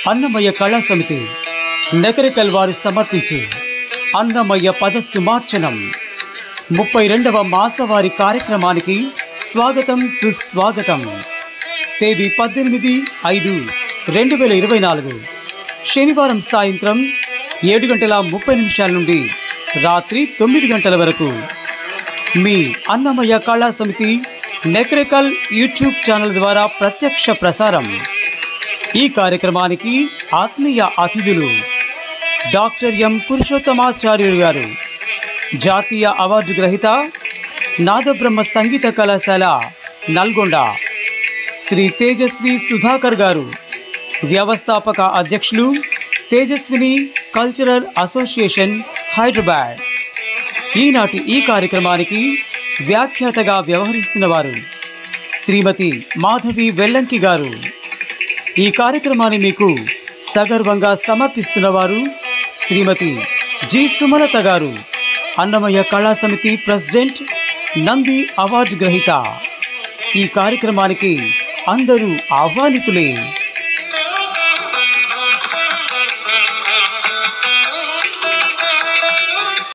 అన్నమయ్య కళా సమితి నకరికల్ వారు సమర్పించు అన్నమయ్య పదసుమార్చనం 32వ మాసవారి కార్యక్రమానికి స్వాగతం సుస్వాగతం. తేదీ 18/5/2024 శనివారం సాయంత్రం 7:30 నుండి రాత్రి 9 గంటల వరకు మీ అన్నమయ్య కళా సమితి నకరికల్ యూట్యూబ్ ఛానల్ ద్వారా ప్రత్యక్ష ప్రసారం. ఈ కార్యక్రమానికి ఆత్మీయ అతిథులు డాక్టర్ ఎం పురుషోత్తమాచార్యులు గారు, జాతీయ అవార్డు గ్రహీత, నాదబ్రహ్మ సంగీత కళాశాల నల్గొండ, శ్రీ తేజస్వి సుధాకర్ గారు, వ్యవస్థాపక అధ్యక్షులు తేజస్విని కల్చరల్ అసోసియేషన్ హైదరాబాద్. ఈనాటి ఈ కార్యక్రమానికి వ్యాఖ్యాతగా వ్యవహరిస్తున్నవారు శ్రీమతి మాధవి వెల్లంకి గారు. ఈ కార్యక్రమాన్ని మీకు సగర్వంగా సమర్పిస్తున్నవారు శ్రీమతి జి సుమలత గారు, అన్నమయ్య కళా సమితి ప్రెసిడెంట్, నంది అవార్డు గ్రహీత. ఈ కార్యక్రమానికి అందరూ ఆహ్వానితులే.